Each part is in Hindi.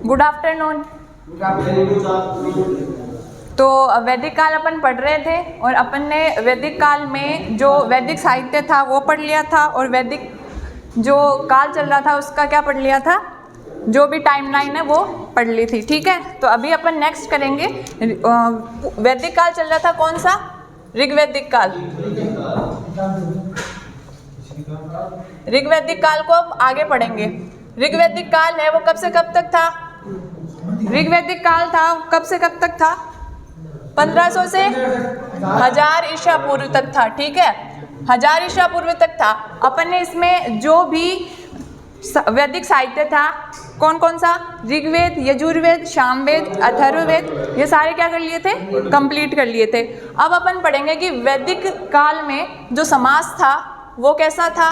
Good afternoon. तो वैदिक काल अपन पढ़ रहे थे और अपन ने वैदिक काल में जो वैदिक साहित्य था वो पढ़ लिया था और वैदिक जो काल चल रहा था उसका क्या पढ़ लिया था, जो भी टाइमलाइन है वो पढ़ ली थी। ठीक है, तो अभी अपन नेक्स्ट करेंगे। वैदिक काल चल रहा था कौन सा? ऋग्वैदिक काल। ऋग्वैदिक काल को अब आगे पढ़ेंगे। ऋग्वैदिक काल है वो कब से कब तक था? ऋग्वैदिक काल था कब से कब तक था? 1500 से 1000 ईसा पूर्व तक था। ठीक है, 1000 ईसा पूर्व तक था। अपन ने इसमें जो भी वैदिक साहित्य था कौन कौन सा, ऋग्वेद, यजुर्वेद, सामवेद, अथर्ववेद, ये सारे क्या कर लिए थे? कंप्लीट कर लिए थे। अब अपन पढ़ेंगे कि वैदिक काल में जो समाज था वो कैसा था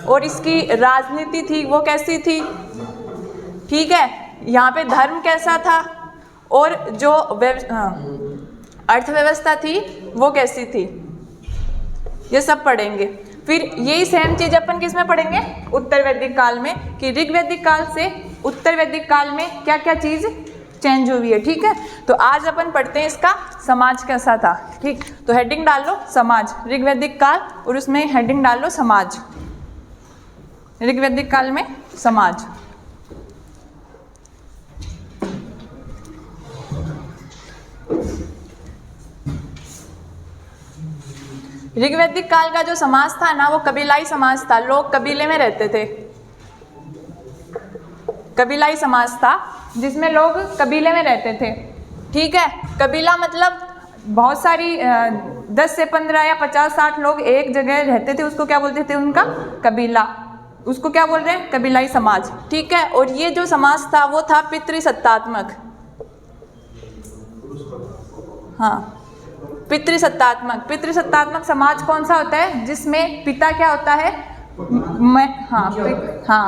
और इसकी राजनीति थी वो कैसी थी। ठीक है, यहाँ पे धर्म कैसा था और जो अर्थव्यवस्था थी वो कैसी थी, ये सब पढ़ेंगे। फिर यही सेम चीज अपन किस में पढ़ेंगे? उत्तर वैदिक काल में, कि ऋग्वैदिक काल से उत्तर वैदिक काल में क्या क्या चीज चेंज हुई है। ठीक है, तो आज अपन पढ़ते हैं इसका समाज कैसा था। ठीक, तो हेडिंग डाल लो समाज, ऋग्वैदिक काल, और उसमें हेडिंग डाल लो समाज, ऋग्वैदिक काल में समाज। ऋग्वैदिक काल का जो समाज था ना वो कबीलाई समाज था। लोग कबीले में रहते थे, कबीलाई समाज था जिसमें लोग कबीले में रहते थे। ठीक है, कबीला मतलब बहुत सारी 10 से 15 या 50-60 लोग एक जगह रहते थे, उसको क्या बोलते थे? उनका कबीला। उसको क्या बोल रहे हैं? कबीलाई समाज। ठीक है, और ये जो समाज था वो था पितृसत्तात्मक। हाँ, पितृसत्तात्मक समाज कौन सा होता है? जिसमें पिता क्या होता है?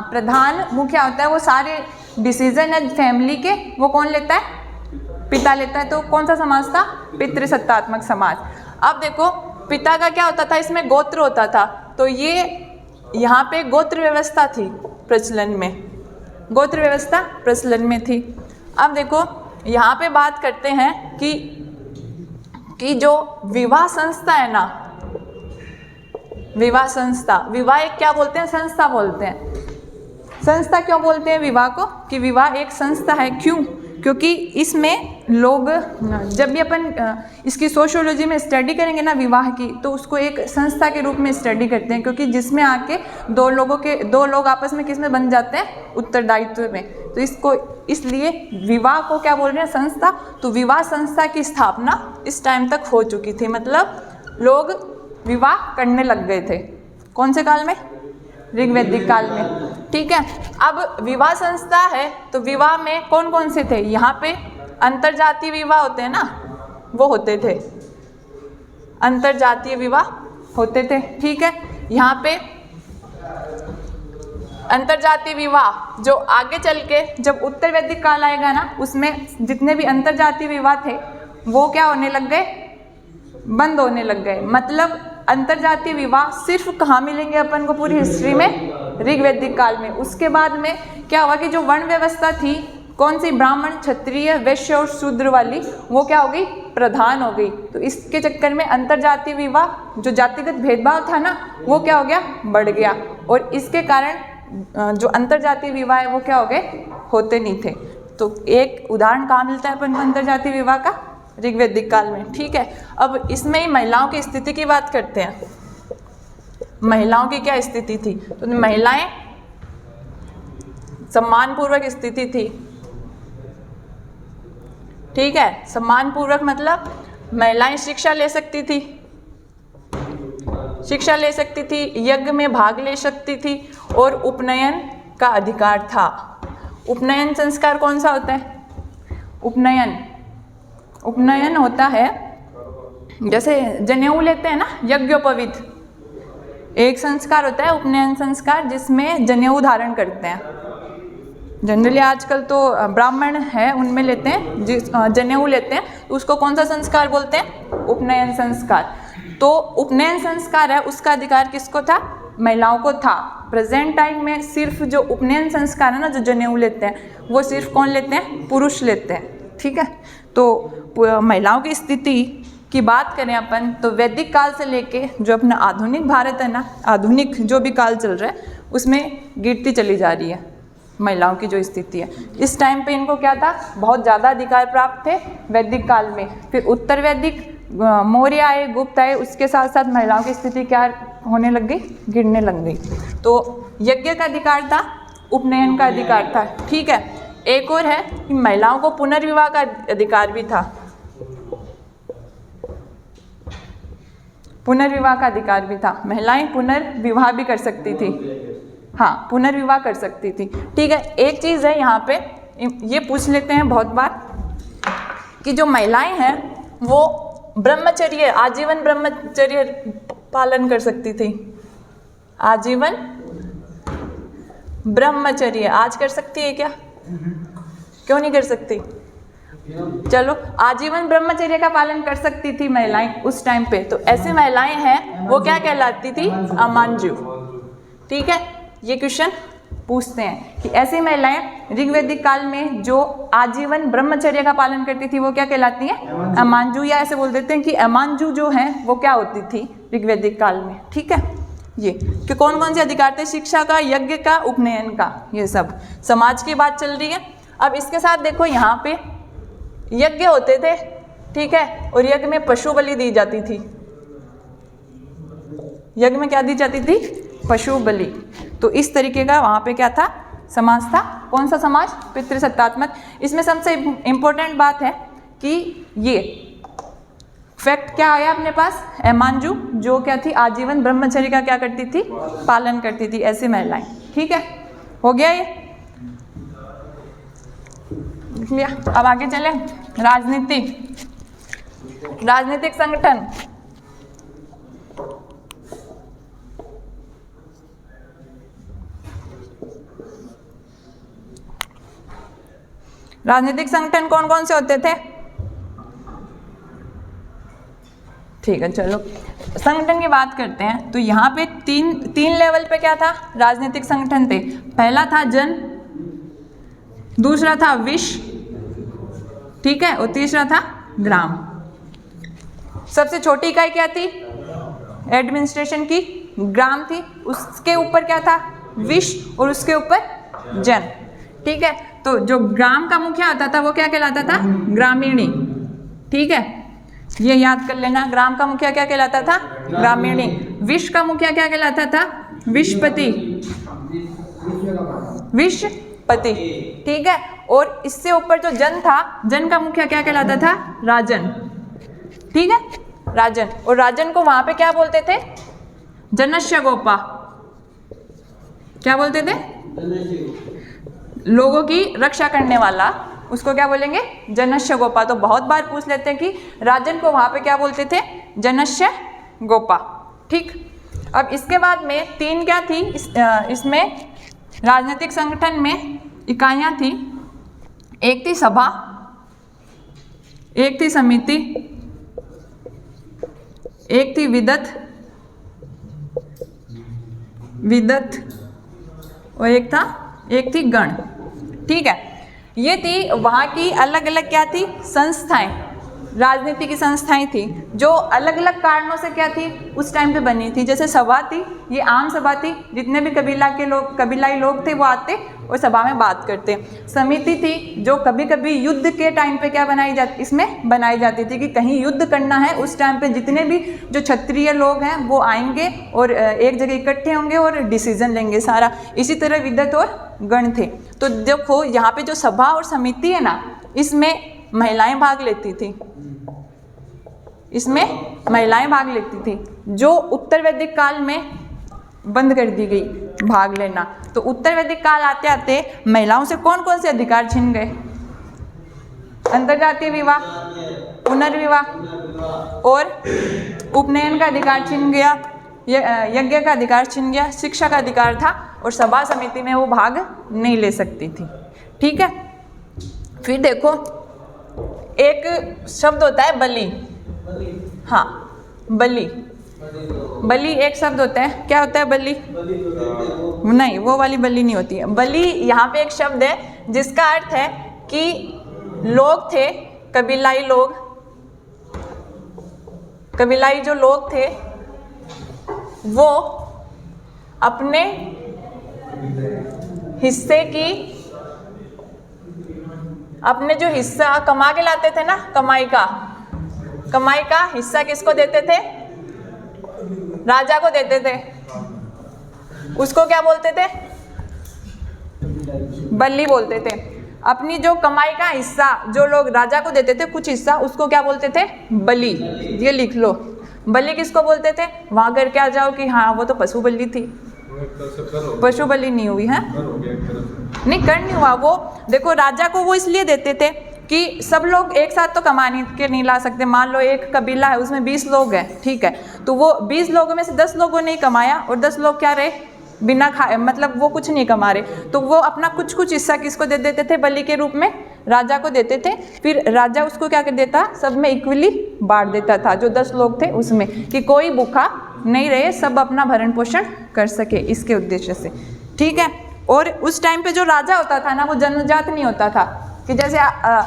प्रधान मुखिया होता है। वो सारे डिसीजन है फैमिली के वो कौन लेता है? पिता लेता है। तो कौन सा समाज था? पितृसत्तात्मक समाज। अब देखो पिता का क्या होता था? इसमें गोत्र होता था। तो ये यहाँ पे गोत्र व्यवस्था थी प्रचलन में, गोत्र व्यवस्था प्रचलन में थी। अब देखो यहाँ पे बात करते हैं कि जो विवाह संस्था है ना, विवाह संस्था, विवाह एक क्या बोलते हैं? संस्था बोलते हैं। संस्था क्यों बोलते हैं विवाह को? कि विवाह एक संस्था है। क्यों? क्योंकि इसमें लोग, जब भी अपन इसकी सोशियोलॉजी में स्टडी करेंगे ना विवाह की, तो उसको एक संस्था के रूप में स्टडी करते हैं, क्योंकि जिसमें आके दो लोग आपस में किस में बन जाते हैं? उत्तरदायित्व में। तो इसको इसलिए विवाह को क्या बोल रहे हैं? संस्था। तो विवाह संस्था की स्थापना इस टाइम तक हो चुकी थी, मतलब लोग विवाह करने लग गए थे। कौन से काल में? ऋग्वैदिक काल में। ठीक है, अब विवाह संस्था है तो विवाह में कौन कौन से थे? यहाँ पे अंतरजातीय विवाह होते हैं ना, वो होते थे, अंतरजातीय विवाह होते थे। ठीक है, यहाँ पे अंतरजातीय विवाह जो आगे चल के जब उत्तर वैदिक काल आएगा ना, उसमें जितने भी अंतरजातीय विवाह थे वो क्या होने लग गए? बंद होने लग गए। मतलब अंतरजातीय विवाह सिर्फ कहाँ मिलेंगे अपन को पूरी हिस्ट्री में? ऋग्वैदिक काल में। उसके बाद में क्या हुआ कि जो वर्ण व्यवस्था थी, कौन सी? ब्राह्मण, क्षत्रिय, वैश्य और शूद्र वाली, वो क्या हो गई? प्रधान हो गई। तो इसके चक्कर में अंतरजातीय विवाह, जो जातिगत भेदभाव था ना, वो क्या हो गया? बढ़ गया। और इसके कारण जो अंतरजातीय विवाह है वो क्या हो गए? होते नहीं थे। तो एक उदाहरण कहाँ मिलता है अपन को अंतरजातीय विवाह का? ऋग्वैदिक काल में। ठीक है, अब इसमें ही महिलाओं की स्थिति की बात करते हैं। महिलाओं की क्या स्थिति थी? तो महिलाएं सम्मानपूर्वक स्थिति थी। ठीक है, सम्मानपूर्वक मतलब महिलाएं शिक्षा ले सकती थी, शिक्षा ले सकती थी, यज्ञ में भाग ले सकती थी और उपनयन का अधिकार था। उपनयन संस्कार कौन सा होता है? उपनयन होता है, जैसे जनेऊ लेते हैं ना, यज्ञोपवीत, एक संस्कार होता है उपनयन संस्कार, जिसमें जनेऊ धारण करते हैं। जनरली आजकल तो ब्राह्मण है उनमें लेते हैं, जनेऊ लेते हैं, तो उसको कौन सा संस्कार बोलते हैं? उपनयन संस्कार। तो उपनयन संस्कार है, उसका अधिकार किसको था? महिलाओं को था। प्रेजेंट टाइम में सिर्फ जो उपनयन संस्कार है ना, जो जनेऊ लेते हैं, वो सिर्फ कौन लेते हैं? पुरुष लेते हैं। ठीक है, तो महिलाओं की स्थिति की बात करें अपन तो वैदिक काल से लेके जो अपना आधुनिक भारत है ना, आधुनिक जो भी काल चल रहा है उसमें गिरती चली जा रही है महिलाओं की जो स्थिति है। इस टाइम पे इनको क्या था? बहुत ज़्यादा अधिकार प्राप्त थे वैदिक काल में। फिर उत्तर वैदिक मौर्य आए, गुप्त आए, उसके साथ साथ महिलाओं की स्थिति क्या होने लग गई? गिरने लग गई। तो यज्ञ का अधिकार था, उपनयन का अधिकार था। ठीक है, एक और है कि महिलाओं को पुनर्विवाह का अधिकार भी था। पुनर्विवाह का अधिकार भी था, महिलाएं पुनर्विवाह भी कर सकती थी। हाँ, पुनर्विवाह कर सकती थी। ठीक है, एक चीज़ है यहाँ पे ये पूछ लेते हैं बहुत बार कि जो महिलाएं हैं वो ब्रह्मचर्य, आजीवन ब्रह्मचर्य पालन कर सकती थी। आजीवन ब्रह्मचर्य आज कर सकती है क्या? क्यों नहीं कर सकती? चलो, आजीवन ब्रह्मचर्य का पालन कर सकती थी महिलाएं उस टाइम पे। तो ऐसी महिलाएं हैं वो क्या कहलाती थी? अमांजू। ठीक है, ये क्वेश्चन पूछते हैं कि ऐसी महिलाएं ऋग्वैदिक काल में जो आजीवन ब्रह्मचर्य का पालन करती थी वो क्या कहलाती हैं? अमांजू, या ऐसे बोल देते हैं कि अमांजू जो है वो क्या होती थी ऋग्वैदिक काल में। ठीक है, ये कि कौन कौन से अधिकार थे? शिक्षा का, यज्ञ का, उपनयन का, ये सब समाज की बात चल रही है। अब इसके साथ देखो यहाँ पे यज्ञ होते थे, ठीक है, और यज्ञ में पशु बलि दी जाती थी। यज्ञ में क्या दी जाती थी? पशु बलि। तो इस तरीके का वहाँ पे क्या था? समाज था। कौन सा समाज? पितृसत्तात्मक। इसमें सबसे इम्पोर्टेंट बात है कि ये फैक्ट क्या आया अपने पास? अमांजू जो क्या थी? आजीवन ब्रह्मचर्य का क्या करती थी? पालन करती थी, ऐसी महिलाएं। ठीक है, हो गया ये लिया। अब आगे चले। राजनीतिक संगठन। राजनीतिक संगठन कौन कौन से होते थे? ठीक है, चलो संगठन की बात करते हैं। तो यहाँ पे तीन लेवल पे क्या था? राजनीतिक संगठन थे। पहला था जन, दूसरा था विश्व, ठीक है, और तीसरा था ग्राम। सबसे छोटी इकाई क्या थी? एडमिनिस्ट्रेशन की ग्राम थी। उसके ऊपर क्या था? विश्व, और उसके ऊपर जन। ठीक है, तो जो ग्राम का मुखिया होता था वो क्या कहलाता था? ग्रामीणी। ठीक है, ये याद कर लेना। ग्राम का मुखिया क्या कहलाता था? ग्रामीणी। विश्व का मुखिया क्या कहलाता था? विश्वपति। विश्वपति, ठीक है। और इससे ऊपर जो जन था, जन का मुखिया क्या कहलाता था? राजन। ठीक है, राजन। और राजन को वहां पे क्या बोलते थे? जनस्य गोपा। क्या बोलते थे? लोगों की रक्षा करने वाला, उसको क्या बोलेंगे? जनस्य गोपा। तो बहुत बार पूछ लेते हैं कि राजन को वहां पे क्या बोलते थे? जनस्य गोपा। ठीक, अब इसके बाद में तीन क्या थी इसमें राजनीतिक संगठन में इकाइयां थी। एक थी सभा, एक थी समिति, एक थी विदत और एक थी गण। ठीक है, ये थी वहाँ की अलग अलग क्या थी? संस्थाएं, राजनीति की संस्थाएं थी जो अलग अलग कारणों से क्या थी? उस टाइम पे बनी थी। जैसे सभा थी, ये आम सभा थी, जितने भी कबीलाई लोग थे वो आते और सभा में बात करते। समिति थी जो कभी कभी युद्ध के टाइम पे क्या इसमें बनाई जाती थी कि कहीं युद्ध करना है, उस टाइम पे जितने भी जो क्षत्रिय लोग हैं वो आएंगे और एक जगह इकट्ठे होंगे और डिसीजन लेंगे सारा। इसी तरह विदत और गण थे। तो देखो यहाँ पे जो सभा और समिति है ना, इसमें महिलाएं भाग लेती थी। इसमें महिलाएं भाग लेती थी, जो उत्तर वैदिक काल में बंद कर दी गई भाग लेना। तो उत्तर वैदिक काल आते आते महिलाओं से कौन कौन से अधिकार छिन गए? अंतरजातीय विवाह, पुनर्विवाह और उपनयन का अधिकार छिन गया, यज्ञ का अधिकार छिन गया, शिक्षा का अधिकार था और सभा समिति में वो भाग नहीं ले सकती थी। ठीक है, फिर देखो एक शब्द होता है बलि। हाँ, बलि। बलि एक शब्द होता है, क्या होता है बलि? नहीं, वो वाली बलि नहीं होती है। बलि यहाँ पे एक शब्द है जिसका अर्थ है कि लोग थे, कबीलाई लोग, कबीलाई जो लोग थे वो अपने हिस्से की, अपने जो हिस्सा कमा के लाते थे ना, कमाई का हिस्सा किसको देते थे? राजा को देते थे। उसको क्या बोलते थे? बलि बोलते थे। अपनी जो कमाई का हिस्सा जो लोग राजा को देते थे, कुछ हिस्सा, उसको क्या बोलते थे? बलि। ये लिख लो, बलि किसको बोलते थे? वहां करके आ जाओ कि हाँ वो तो पशु बलि थी, पशु बलि नहीं हुई है, नहीं कर नहीं हुआ। वो देखो राजा को वो इसलिए देते थे कि सब लोग एक साथ तो कमाने के नहीं ला सकते। मान लो एक कबीला है, उसमें 20 लोग हैं, ठीक है, तो वो 20 लोगों में से 10 लोगों ने ही कमाया और 10 लोग क्या रहे? बिना खाए, मतलब वो कुछ नहीं कमा रहे, तो वो अपना कुछ कुछ हिस्सा किसको दे देते थे? बलि के रूप में राजा को देते थे। फिर राजा उसको क्या कर देता? सब में इक्वली बांट देता था, जो 10 लोग थे उसमें, कि कोई भूखा नहीं रहे, सब अपना भरण पोषण कर सके, इसके उद्देश्य से, ठीक है। और उस टाइम पे जो राजा होता था ना, वो जन्मजात नहीं होता था, कि जैसे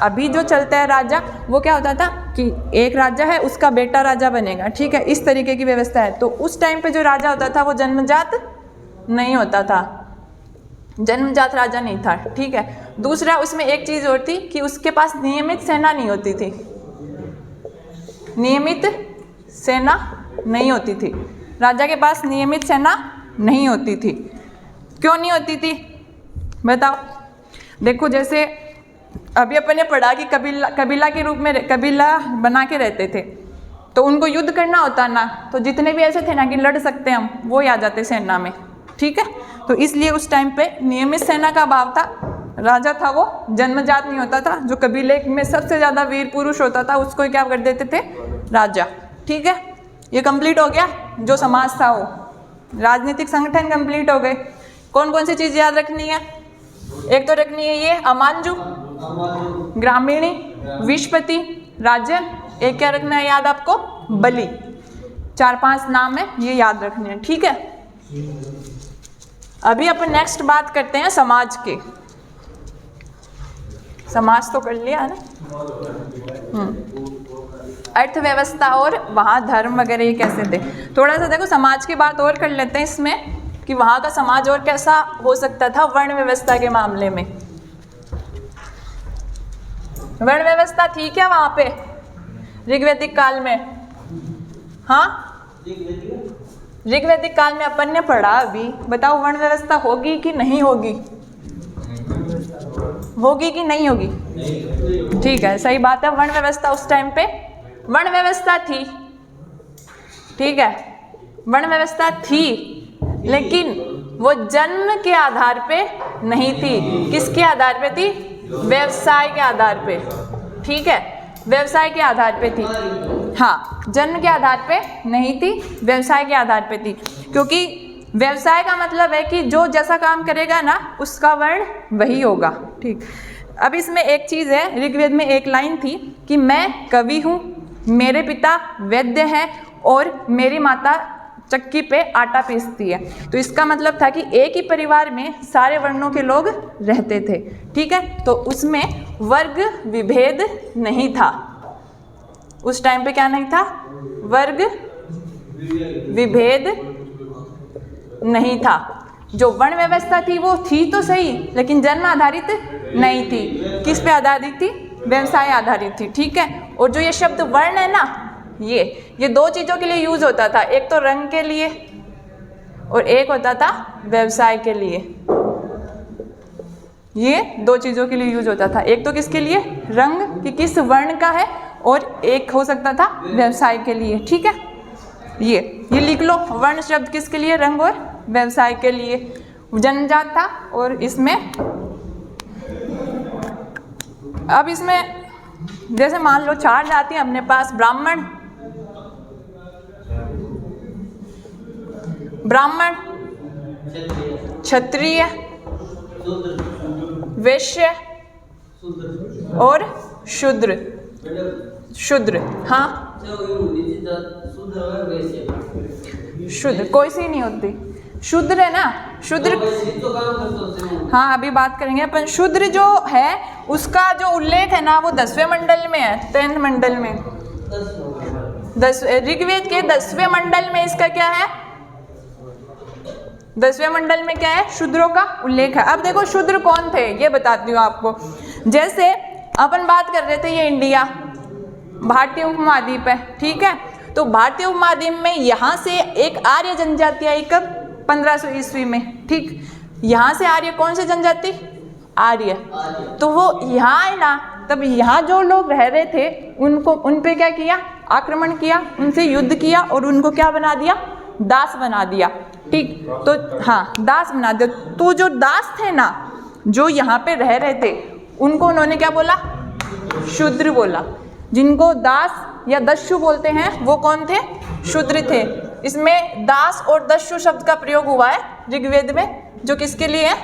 अभी जो चलता है राजा, वो क्या होता था कि एक राजा है, उसका बेटा राजा बनेगा, ठीक है, इस तरीके की व्यवस्था है। तो उस टाइम पे जो राजा होता था वो जन्मजात नहीं होता था, जन्मजात राजा नहीं था, ठीक है। दूसरा उसमें एक चीज़ और थी कि उसके पास नियमित सेना नहीं होती थी, नियमित सेना नहीं होती थी, राजा के पास नियमित सेना नहीं होती थी। क्यों नहीं होती थी बताओ? देखो जैसे अभी अपन ने पढ़ा कि कबीला के रूप में कबीला बना के रहते थे, तो उनको युद्ध करना होता ना, तो जितने भी ऐसे थे ना कि लड़ सकते हम, वो ही आ जाते सेना में, ठीक है। तो इसलिए उस टाइम पे नियमित सेना का अभाव था। राजा था वो जन्मजात नहीं होता था, जो कबीले में सबसे ज़्यादा वीर पुरुष होता था उसको क्या कर देते थे? राजा, ठीक है। ये कंप्लीट हो गया, जो समाज था वो, राजनीतिक संगठन कंप्लीट हो गए। कौन कौन सी चीज़ याद रखनी है? एक तो रखनी है ये अमांजू, ग्रामीणी, विषपति, राजन। एक क्या रखना है याद आपको? बलि। 4-5 नाम है, ये याद रखने हैं, ठीक है। अभी अपन नेक्स्ट बात करते हैं समाज के। समाज तो कर लिया है ना, अर्थव्यवस्था और वहाँ धर्म वगैरह ये कैसे थे। थोड़ा सा देखो समाज की बात और कर लेते हैं इसमें, कि वहाँ का समाज और कैसा हो सकता था वर्ण व्यवस्था के मामले में। वर्ण व्यवस्था थी क्या वहाँ पे ऋग्वैदिक काल में? हाँ, ऋग्वैदिक काल में अपन ने पढ़ा अभी, बताओ वर्ण व्यवस्था होगी कि नहीं होगी? होगी कि नहीं होगी? ठीक है, सही बात है। वर्ण व्यवस्था उस टाइम पे वर्ण व्यवस्था थी, ठीक है, वर्ण व्यवस्था थी, लेकिन वो जन्म के आधार पे नहीं थी। किसके आधार पे थी? व्यवसाय के आधार पे, ठीक है, व्यवसाय के आधार पे थी। हाँ, जन्म के आधार पे नहीं थी, व्यवसाय के आधार पे थी। क्योंकि व्यवसाय का मतलब है कि जो जैसा काम करेगा ना, उसका वर्ण वही होगा, ठीक। अब इसमें एक चीज़ है, ऋग्वेद में एक लाइन थी कि मैं कवि हूँ, मेरे पिता वैद्य हैं और मेरी माता चक्की पे आटा पीसती है। तो इसका मतलब था कि एक ही परिवार में सारे वर्णों के लोग रहते थे, ठीक है। तो उसमें वर्ग विभेद नहीं था, उस टाइम पे क्या नहीं था? वर्ग विभेद नहीं था। जो वर्ण व्यवस्था थी वो थी तो सही, लेकिन जन्म आधारित नहीं थी। किस पे आधारित थी? व्यवसाय आधारित थी, ठीक है। और जो ये शब्द वर्ण है ना, ये 2 चीज़ों के लिए यूज होता था, एक तो रंग के लिए और एक होता था व्यवसाय के लिए। ये 2 चीज़ों के लिए यूज होता था, एक तो किसके लिए? रंग कि किस वर्ण का है, और एक हो सकता था व्यवसाय के लिए, ठीक है। ये लिख लो, वर्ण शब्द किसके लिए? रंग और व्यवसाय के लिए। जन्मजात था। और इसमें अब इसमें जैसे मान लो 4 जाति अपने पास, ब्राह्मण, क्षत्रिय, वैश्य और शूद्र। हाँ, शुद्र कोई सी नहीं होती, शूद्र है ना, शूद्र। हाँ अभी बात करेंगे अपन। शूद्र जो है उसका जो उल्लेख है ना वो 10वें मंडल में है, 10th मंडल में, ऋग्वेद के 10वें मंडल में इसका क्या है, 10वें मंडल में क्या है, शूद्रों का उल्लेख है। अब देखो शूद्र कौन थे ये बताती हूँ आपको। जैसे अपन बात कर रहे थे ये इंडिया भारतीय उपमहाद्वीप है, ठीक है, तो भारतीय उपमहाद्वीप में यहाँ से एक आर्य जनजाति आई कब, 1500 ईस्वी में, ठीक। यहाँ से आर्य कौन सी जनजाति, आर्य, तो वो यहाँ आए ना, तब यहाँ जो लोग रह रहे थे उनको, उन पे क्या किया, आक्रमण किया, उनसे युद्ध किया और उनको क्या बना दिया, दास बना दिया, ठीक। तो हाँ दास बना दिया। तो जो दास थे ना, जो यहाँ पे रह रहे थे, उनको उन्होंने क्या बोला, शूद्र बोला। जिनको दास या दस्यु बोलते हैं वो कौन थे, शूद्र थे। इसमें दास और दस्यु शब्द का प्रयोग हुआ है ऋग्वेद में, जो किसके लिए है,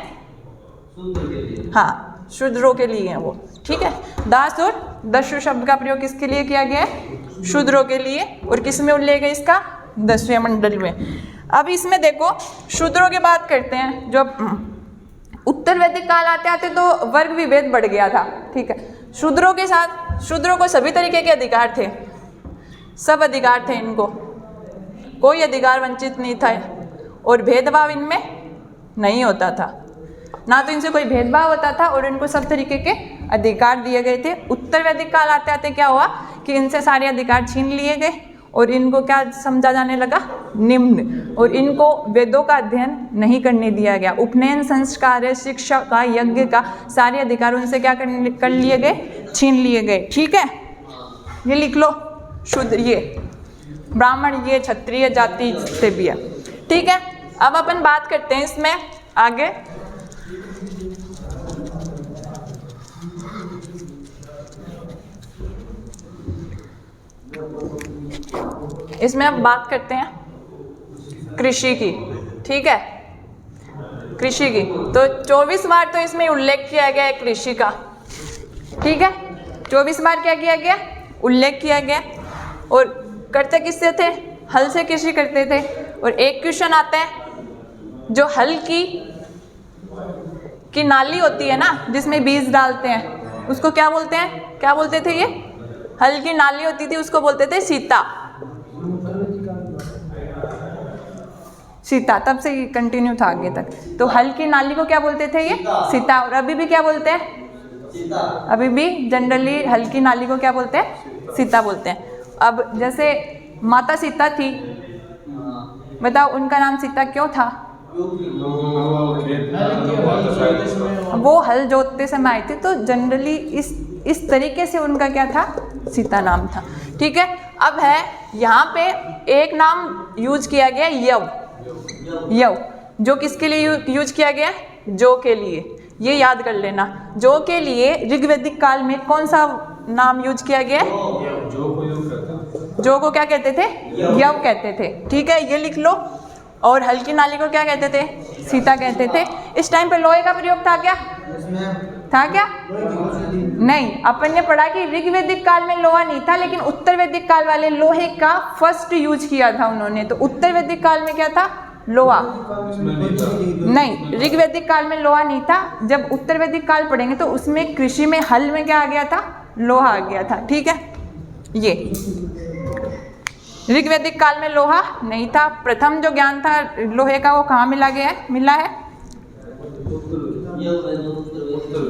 हाँ शूद्रों के लिए है वो, ठीक है। दास और दस्यु शब्द का प्रयोग किसके लिए किया गया है, शूद्रों के लिए। और किस में उल्लेख है इसका, 10वें मंडल में। अब इसमें देखो शूद्रों की बात करते हैं। जो उत्तर वैदिक काल आते आते तो वर्ग विभेद बढ़ गया था, ठीक है। शूद्रों के साथ, शूद्रों को सभी तरीके के अधिकार थे, सब अधिकार थे इनको, कोई अधिकार वंचित नहीं था और भेदभाव इनमें नहीं होता था, ना तो इनसे कोई भेदभाव होता था और इनको सब तरीके के अधिकार दिए गए थे। उत्तर वैदिक काल आते आते क्या हुआ कि इनसे सारे अधिकार छीन लिए गए और इनको क्या समझा जाने लगा, निम्न, और इनको वेदों का अध्ययन नहीं करने दिया गया। उपनयन, संस्कार, शिक्षा का, यज्ञ का सारे अधिकार उनसे क्या कर लिए गए, छीन लिए गए, ठीक है। ये लिख लो, शूद्र ये ब्राह्मण, ये क्षत्रिय जाति से भी है, ठीक है। अब अपन बात करते हैं इसमें आगे। इसमें अब बात करते हैं कृषि की, ठीक है, कृषि की। तो 24 बार तो इसमें उल्लेख किया गया है कृषि का, ठीक है, 24 बार क्या किया गया, उल्लेख किया गया। और करते किससे थे, हल से कृषि करते थे। और एक क्वेश्चन आता है, जो हल की नाली होती है ना, जिसमें बीज डालते हैं, उसको क्या बोलते हैं, क्या बोलते थे, ये हल की नाली होती थी, उसको बोलते थे सीता। सीता तब से कंटिन्यू था आगे तक। तो हल की नाली को क्या बोलते थे, ये सीता। और अभी भी क्या बोलते हैं, अभी भी जनरली हल की नाली को क्या बोलते हैं, सीता बोलते हैं। अब जैसे माता सीता थी, बताओ उनका नाम सीता क्यों था, वो हल जोतते समय आई थी, तो जनरली इस तरीके से उनका क्या था, सीता नाम था, ठीक है। अब है यहाँ पे एक नाम यूज किया गया, यव, यव, जो किसके लिए यूज किया गया, जो के लिए, ये याद कर लेना। जो के लिए ऋग्वैदिक काल में कौन सा नाम यूज किया गया, जो को क्या कहते थे, यव कहते थे, ठीक है, ये लिख लो। और हल की नाली को क्या कहते थे, सीता कहते थे। इस टाइम पे लोहे का प्रयोग था क्या, था क्या, नहीं। अपन ने पढ़ा कि ऋग्वैदिक काल में लोहा नहीं था, लेकिन उत्तर वैदिक काल वाले लोहे का फर्स्ट यूज किया था उन्होंने। तो उत्तर वैदिक काल में क्या था, लोहा नहीं, ऋग्वैदिक काल में लोहा नहीं था। जब उत्तर वैदिक काल पढ़ेंगे तो उसमें कृषि में हल में क्या आ गया था, लोहा आ गया था, ठीक है। ये ऋग्वैदिक काल में लोहा नहीं था। प्रथम जो ज्ञान था लोहे का वो कहाँ मिला गया है, मिला है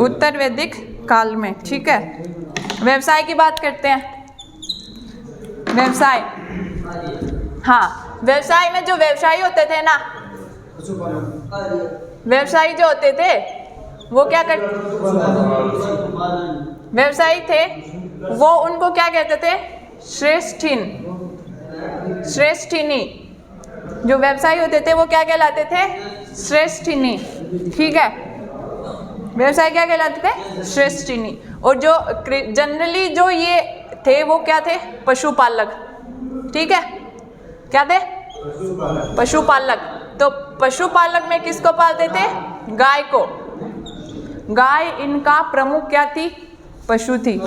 उत्तर वैदिक काल में, ठीक है। व्यवसाय की बात करते हैं, व्यवसाय, हाँ, व्यवसाय में जो व्यवसायी होते थे ना, व्यवसायी जो होते थे वो क्या करते, व्यवसायी थे वो, उनको क्या कहते थे, श्रेष्ठिन, श्रेष्ठिनी। जो व्यवसायी होते थे वो क्या कहलाते थे, श्रेष्ठिनी, ठीक है। व्यवसाय क्या कहलाते थे, श्रेष्ठिनी। और जो जनरली जो ये थे वो क्या थे, पशुपालक, ठीक है, क्या थे, पशुपालक। तो पशुपालक में किसको पालते थे, गाय को। गाय इनका प्रमुख क्या थी, पशु थी।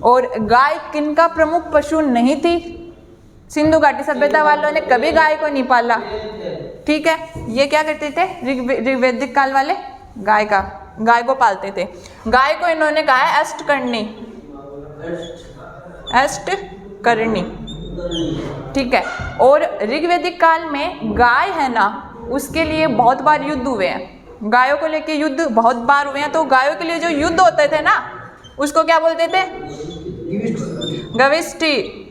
और गाय किनका प्रमुख पशु नहीं थी, सिंधु घाटी सभ्यता वालों ने कभी गाय को नहीं पाला, ठीक है। ये क्या करते थे, ऋग्वैदिक काल वाले गाय को पालते थे। गाय को इन्होंने कहा है अष्टकर्णी, ठीक है। और ऋग्वैदिक काल में गाय है ना, उसके लिए बहुत बार युद्ध हुए हैं, गायों को लेके युद्ध बहुत बार हुए हैं। तो गायों के लिए जो युद्ध होते थे ना, उसको क्या बोलते थे, गविष्टि।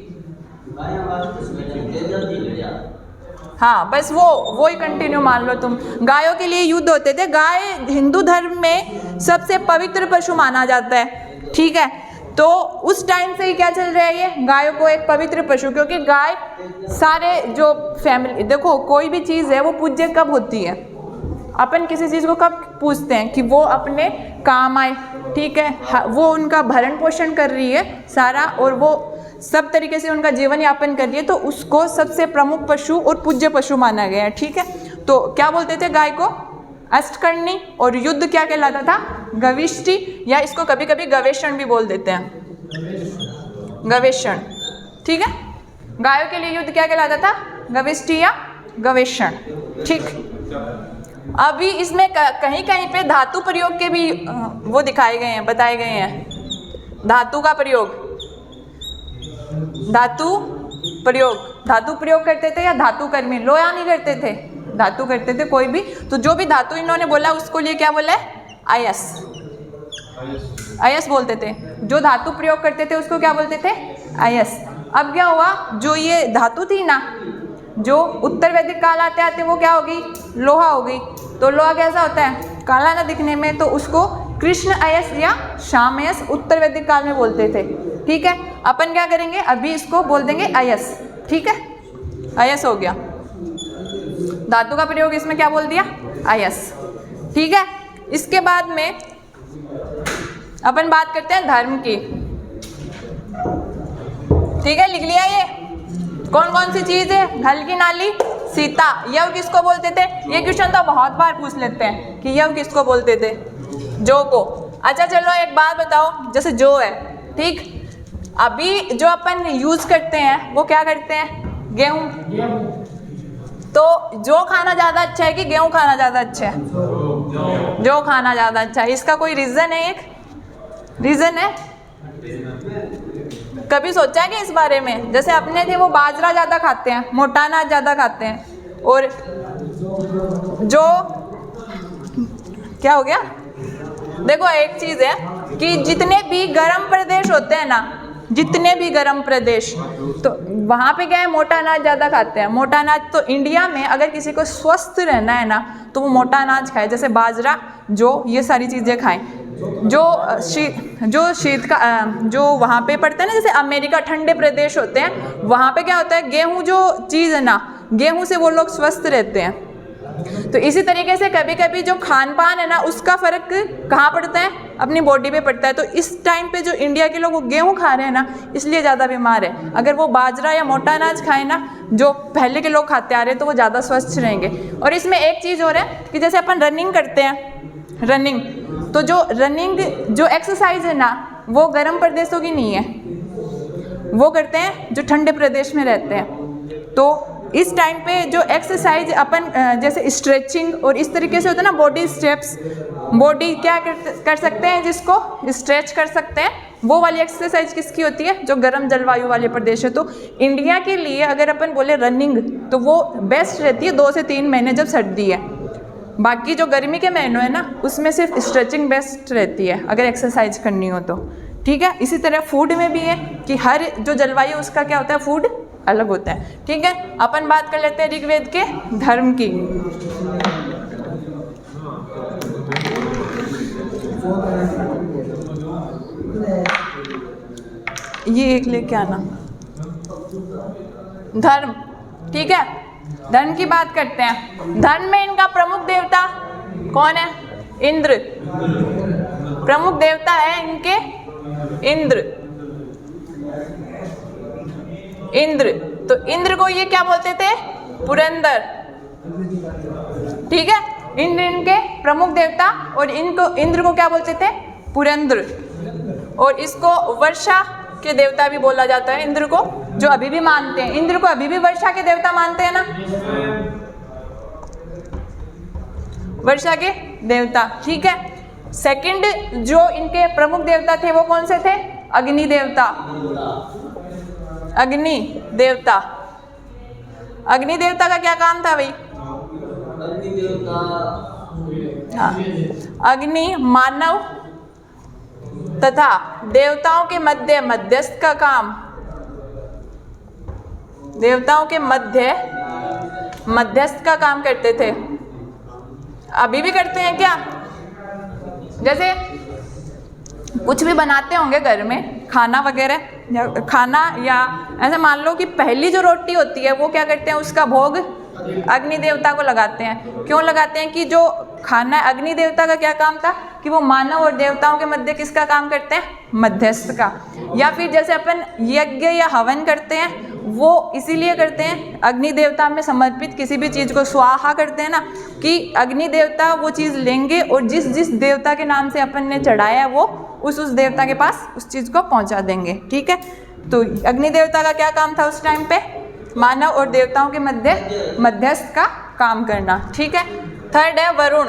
हाँ, बस वो ही कंटिन्यू मान लो तुम। गायों के लिए युद्ध होते थे। गाय हिंदू धर्म में सबसे पवित्र पशु माना जाता है, ठीक है। तो उस टाइम से ही क्या चल रहा है, ये गायों को एक पवित्र पशु, क्योंकि गाय सारे जो फैमिली, देखो कोई भी चीज़ है वो पूज्य कब होती है, अपन किसी चीज़ को कब पूछते हैं कि वो अपने काम आए, ठीक है। वो उनका भरण पोषण कर रही है सारा, और वो सब तरीके से उनका जीवन यापन कर रही है, तो उसको सबसे प्रमुख पशु और पूज्य पशु माना गया है, ठीक है। तो क्या बोलते थे गाय को, अष्टकर्णी। और युद्ध क्या कहलाता था, गविष्टि, या इसको कभी कभी गवेषण भी बोल देते हैं, गवेषण, ठीक है। गायों के लिए युद्ध क्या कहलाता था, गविष्टि या गवेषण, ठीक। अभी इसमें कहीं कहीं पे धातु प्रयोग के भी वो दिखाए गए हैं, बताए गए हैं, धातु का प्रयोग, धातु प्रयोग करते थे, या धातु कर्मी, लोया नहीं करते थे, धातु करते थे कोई भी। तो जो भी धातु इन्होंने बोला उसको लिए क्या बोला है, अयस बोलते थे। जो धातु प्रयोग करते थे उसको क्या बोलते थे, अयस। अब क्या हुआ, जो ये धातु थी ना, जो उत्तर वैदिक काल आते आते वो क्या होगी, लोहा हो गई। तो लोहा कैसा होता है, काला ना दिखने में, तो उसको कृष्ण अयस या श्याम अयस उत्तर वैदिक काल में बोलते थे, ठीक है। अपन क्या करेंगे, अभी इसको बोल देंगे अयस, ठीक है, अयस हो गया। धातु का प्रयोग इसमें क्या बोल दिया, अयस, ठीक है। इसके बाद में अपन बात करते हैं धर्म की, ठीक है। लिख लिया ये कौन कौन सी चीज है, हल की नाली, सीता। यव किसको बोलते थे, ये क्वेश्चन तो बहुत बार पूछ लेते हैं कि यव किसको बोलते थे, जो को। अच्छा चलो एक बात बताओ, जैसे जो है, ठीक, अभी जो अपन यूज करते हैं वो क्या करते हैं, गेहूं। तो जो खाना ज़्यादा अच्छा है कि गेहूं खाना ज़्यादा अच्छा है, जो खाना ज़्यादा अच्छा है। इसका कोई रीज़न है, एक रीज़न है, कभी सोचा है कि इस बारे में, जैसे अपने थे वो बाजरा ज़्यादा खाते हैं, मोटा अनाज ज़्यादा खाते हैं, और जो क्या हो गया, देखो एक चीज़ है कि जितने भी गर्म प्रदेश होते हैं ना, जितने भी गर्म प्रदेश, तो वहाँ पे क्या है, मोटा अनाज ज़्यादा खाते हैं। मोटा अनाज, तो इंडिया में अगर किसी को स्वस्थ रहना है ना, तो वो मोटा अनाज खाए, जैसे बाजरा, जो ये सारी चीज़ें खाएं। जो शीत का जो वहाँ पे पड़ता है ना, जैसे अमेरिका, ठंडे प्रदेश होते हैं, वहाँ पे क्या होता है, गेहूँ जो चीज़ है ना, गेहूँ से वो लोग स्वस्थ रहते हैं। तो इसी तरीके से कभी कभी जो खान पान है ना, उसका फ़र्क कहाँ पड़ता है, अपनी बॉडी पे पड़ता है। तो इस टाइम पे जो इंडिया के लोग वो गेहूँ खा रहे हैं ना, इसलिए ज़्यादा बीमार है। अगर वो बाजरा या मोटा अनाज खाएं ना, जो पहले के लोग खाते आ रहे हैं, तो वो ज़्यादा स्वस्थ रहेंगे। और इसमें एक चीज़ और है कि जैसे अपन रनिंग करते हैं, रनिंग, तो जो रनिंग जो एक्सरसाइज है ना, वो गर्म प्रदेशों की नहीं है, वो करते हैं जो ठंडे प्रदेश में रहते हैं। तो इस टाइम पे जो एक्सरसाइज अपन जैसे स्ट्रेचिंग और इस तरीके से होता है ना, बॉडी स्टेप्स, बॉडी क्या कर सकते हैं, जिसको स्ट्रेच कर सकते हैं, वो वाली एक्सरसाइज किसकी होती है, जो गर्म जलवायु वाले प्रदेश है। तो इंडिया के लिए अगर अपन बोले रनिंग, तो वो बेस्ट रहती है 2 से 3 महीने जब सर्दी है। बाकी जो गर्मी के महीनों है ना, उसमें सिर्फ स्ट्रेचिंग बेस्ट रहती है अगर एक्सरसाइज करनी हो तो, ठीक है। इसी तरह फूड में भी है कि हर जो जलवायु उसका क्या होता है, फूड अलग होता है, ठीक है। अपन बात कर लेते हैं ऋग्वेद के धर्म की। ये एक लेके आना, धर्म, ठीक है। धर्म की बात करते हैं। धर्म में इनका प्रमुख देवता कौन है, इंद्र। प्रमुख देवता है इनके इंद्र। इंद्र, तो इंद्र को ये क्या बोलते थे, पुरंदर, ठीक है। इंद्र इनके प्रमुख देवता, और इनको इंद्र को क्या बोलते थे, पुरंदर। और इसको वर्षा के देवता भी बोला जाता है इंद्र को, जो अभी भी मानते हैं, इंद्र को अभी भी वर्षा के देवता मानते हैं ना, वर्षा के देवता, ठीक है। सेकंड जो इनके प्रमुख देवता थे वो कौन से थे? अग्नि देवता, अग्नि देवता। अग्नि देवता का क्या काम था भाई? अग्नि देवता, हाँ, अग्नि मानव तथा देवताओं के मध्य मध्यस्थ का काम, देवताओं के मध्य मध्यस्थ का काम करते थे। अभी भी करते हैं क्या? जैसे कुछ भी बनाते होंगे घर में, खाना वगैरह, या खाना, या ऐसे मान लो कि पहली जो रोटी होती है वो क्या करते हैं, उसका भोग अग्नि देवता को लगाते हैं। क्यों लगाते हैं? कि जो खाना है, अग्नि देवता का क्या काम था कि वो मानव और देवताओं के मध्य किसका काम करते हैं? मध्यस्थ का। या फिर जैसे अपन यज्ञ या हवन करते हैं, वो इसीलिए करते हैं, अग्नि देवता में समर्पित किसी भी चीज़ को स्वाहा करते हैं ना, कि अग्नि देवता वो चीज़ लेंगे और जिस जिस देवता के नाम से अपन ने चढ़ाया है वो उस देवता के पास उस चीज़ को पहुंचा देंगे, ठीक है। तो अग्नि देवता का क्या काम था उस टाइम पे? मानव और देवताओं के मध्य मध्यस्थ का काम करना, ठीक है। थर्ड है वरुण।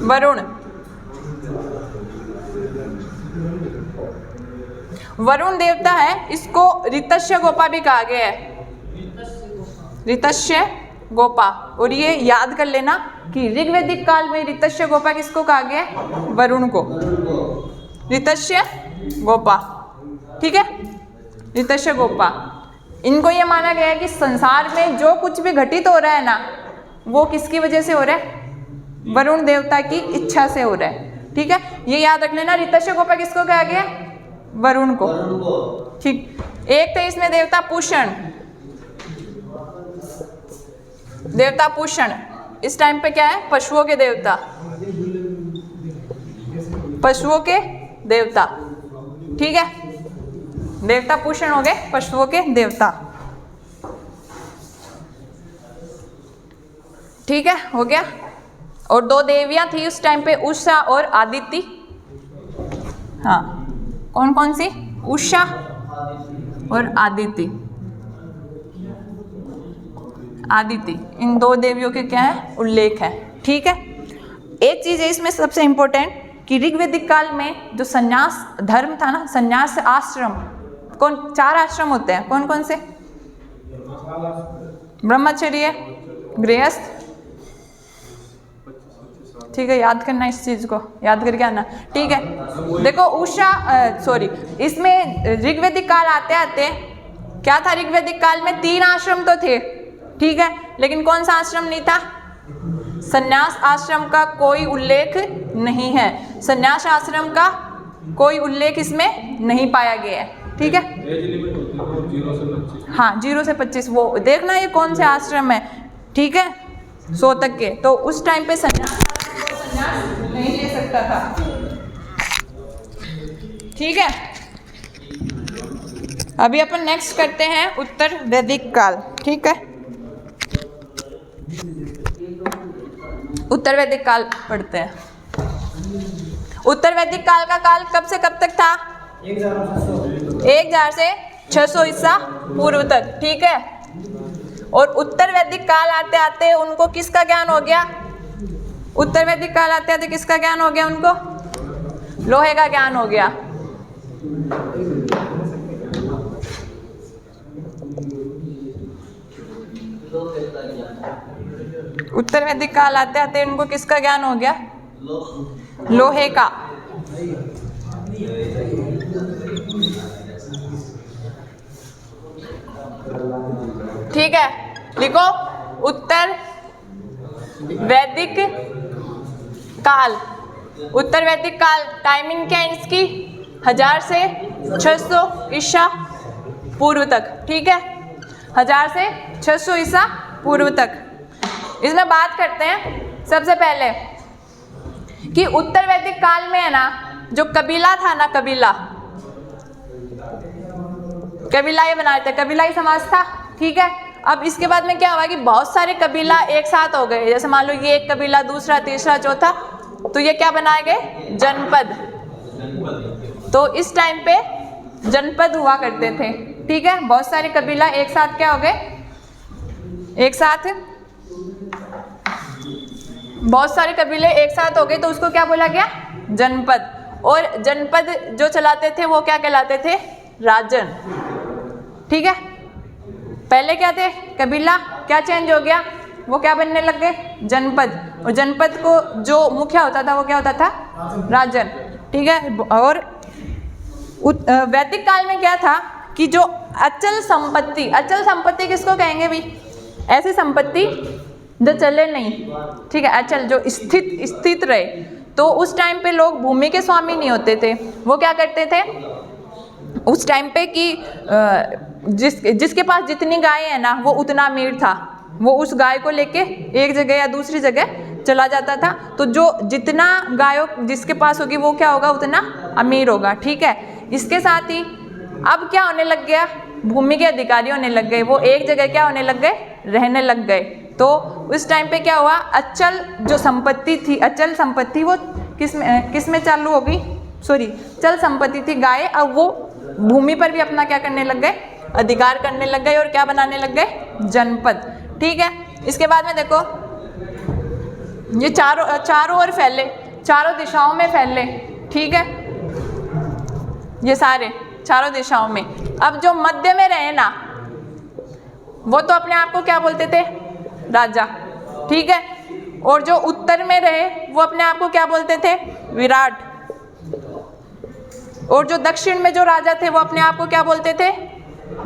वरुण, वरुण देवता है, इसको ऋतस्य गोपा भी कहा गया है, ऋतस्य गोपा। और ये याद कर लेना कि ऋग्वैदिक काल में ऋतस्य गोपा किसको कहा गया है? वरुण को, ऋतस्य गोपा, ठीक है, ऋतस्य गोपा। इनको ये माना गया है कि संसार में जो कुछ भी घटित हो रहा है ना, वो किसकी वजह से हो रहा है? वरुण देवता की इच्छा से हो रहा है, ठीक है। ये याद रख लेना, ऋतस्य गोपा किसको कहा गया? वरुण को, ठीक। एक थे इसमें देवता पूषण, देवता पूषण इस टाइम पे क्या है? पशुओं के देवता, पशुओं के देवता, ठीक है। देवता पूषण हो गए पशुओं के देवता, ठीक है, हो गया। और दो देवियां थी उस टाइम पे, उषा और आदिति। हाँ, कौन कौन सी? उषा और आदिति। आदिति, इन दो देवियों के क्या है? उल्लेख है, ठीक है। एक चीज है इसमें सबसे इंपॉर्टेंट कि ऋग्वैदिक काल में जो संन्यास धर्म था ना, संन्यास आश्रम, कौन? 4 आश्रम होते हैं, कौन कौन से? ब्रह्मचर्य, गृहस्थ, ठीक है, याद करना इस चीज को, याद करके आना, ठीक है। देखो उषा, सॉरी, इसमें ऋग्वैदिक काल आते आते क्या था? ऋग्वैदिक काल में 3 आश्रम तो थे, ठीक है, लेकिन कौन सा आश्रम नहीं था? संन्यास आश्रम का कोई उल्लेख नहीं है। संन्यास आश्रम का कोई उल्लेख इसमें नहीं पाया गया है, ठीक है। हाँ, 0 से 25 वो देखना ये कौन से आश्रम है, ठीक है, 100 तक के। तो उस टाइम पे संन्यास नहीं ले सकता था, ठीक है। अभी अपन नेक्स्ट करते हैं उत्तर वैदिक काल, ठीक है। उत्तर वैदिक काल पढ़ते हैं। उत्तर वैदिक काल का काल कब से कब तक था? 1000 से 600 ईसा पूर्व तक, ठीक है। और उत्तर वैदिक काल आते आते उनको किसका ज्ञान हो गया? उत्तर वैदिक काल आते आते किसका ज्ञान हो गया उनको? लोहे का ज्ञान हो गया। उत्तर वैदिक काल आते आते उनको किसका ज्ञान हो गया? लोहे का। ठीक है, लिखो उत्तर वैदिक काल। उत्तर वैदिक काल टाइमिंग क्या है इसकी? 1000 से 600 ईसा पूर्व तक, ठीक है, 1000 से 600 ईसा पूर्व तक। इसमें बात करते हैं सबसे पहले कि उत्तर वैदिक काल में है ना, जो कबीला था ना, कबीला ये बनाए थे, कबीलाई समाज था, ठीक है। अब इसके बाद में क्या हुआ कि बहुत सारे कबीला एक साथ हो गए। जैसे मान लो ये एक कबीला, दूसरा, तीसरा, चौथा, तो ये क्या बनाए गए? जनपद। तो इस टाइम पे जनपद हुआ करते थे। ठीक है, बहुत सारे कबीला एक साथ क्या हो गए, एक साथ बहुत सारे कबीले एक साथ हो गए तो उसको क्या बोला गया, जनपद। और जनपद जो चलाते थे वो क्या कहलाते थे, राजन। ठीक है, पहले क्या थे कबीला, क्या चेंज हो गया, वो क्या बनने लग गए, जनपद। और जनपद को जो मुखिया होता था वो क्या होता था, राजन। ठीक है, और वैदिक काल में क्या था कि जो अचल संपत्ति, अचल संपत्ति किसको कहेंगे भी, ऐसी संपत्ति जो चले नहीं। ठीक है, अचल जो स्थित रहे। तो उस टाइम पे लोग भूमि के स्वामी नहीं होते थे, वो क्या करते थे उस टाइम पे कि जिसके पास जितनी गायें हैं ना वो उतना अमीर था, वो उस गाय को लेके एक जगह या दूसरी जगह चला जाता था। तो जो जितना गायों जिसके पास होगी वो क्या होगा, उतना अमीर होगा। ठीक है, इसके साथ ही अब क्या होने लग गया, भूमि के अधिकारी होने लग गए, वो एक जगह क्या होने लग गए, रहने लग गए। तो उस टाइम पे क्या हुआ, अचल जो संपत्ति थी, अचल संपत्ति वो किस में चालू हो गई, सॉरी चल संपत्ति थी गाय, अब वो भूमि पर भी अपना क्या करने लग गए, अधिकार करने लग गए और क्या बनाने लग गए, जनपद। ठीक है, इसके बाद में देखो ये चारों ओर फैले, चारों दिशाओं में फैले। ठीक है, ये सारे चारों दिशाओं में। अब जो मध्य में रहे ना वो तो अपने आप को क्या बोलते थे, राजा। ठीक है, और जो उत्तर में रहे वो अपने आप को क्या बोलते थे, विराट। और जो दक्षिण में जो राजा थे वो अपने आप को क्या बोलते थे,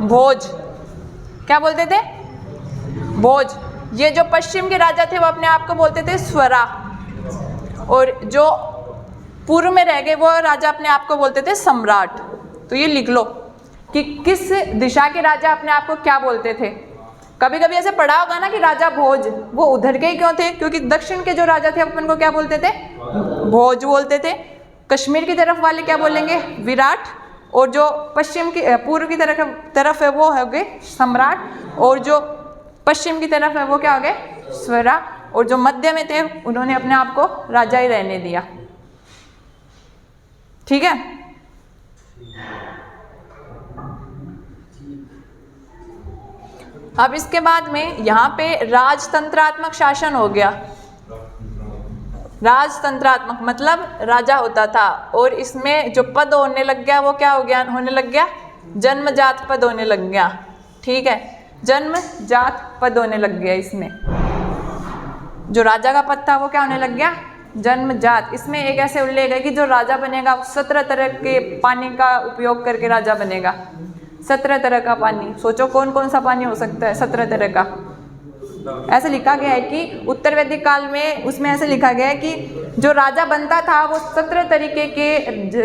भोज। क्या बोलते थे, भोज। ये जो पश्चिम के राजा थे वो अपने आप को बोलते थे स्वरा। और जो पूर्व में रह गए वो राजा अपने आप को बोलते थे सम्राट। तो ये लिख लो कि किस दिशा के राजा अपने आप को क्या बोलते थे। कभी कभी ऐसे पढ़ा होगा ना कि राजा भोज, वो उधर के ही क्यों थे, क्योंकि दक्षिण के जो राजा थे अपन को क्या बोलते थे, भोज बोलते थे। कश्मीर की तरफ वाले क्या बोलेंगे, विराट। और जो पश्चिम की पूर्व की तरफ है वो हो गए सम्राट। और जो पश्चिम की तरफ है वो क्या हो गए, स्वरा। और जो मध्य में थे उन्होंने अपने आप को राजा ही रहने दिया। ठीक है, अब इसके बाद में यहाँ पे राजतंत्रात्मक शासन हो गया। राजतंत्रात्मक मतलब राजा होता था, और इसमें जो पद होने लग गया वो क्या हो गया, होने लग गया जन्मजात पद होने लग गया। ठीक है, जन्मजात पद होने लग गया। इसमें जो राजा का पद था वो क्या होने लग गया, जन्मजात। इसमें एक ऐसे उल्लेख है कि जो राजा बनेगा 17 तरह के पानी का उपयोग करके राजा बनेगा। 17 तरह का पानी, सोचो कौन कौन सा पानी हो सकता है 17 तरह का। ऐसे लिखा गया है कि उत्तर वैदिक काल में उसमें ऐसे लिखा गया है कि जो राजा बनता था वो 17 तरीके के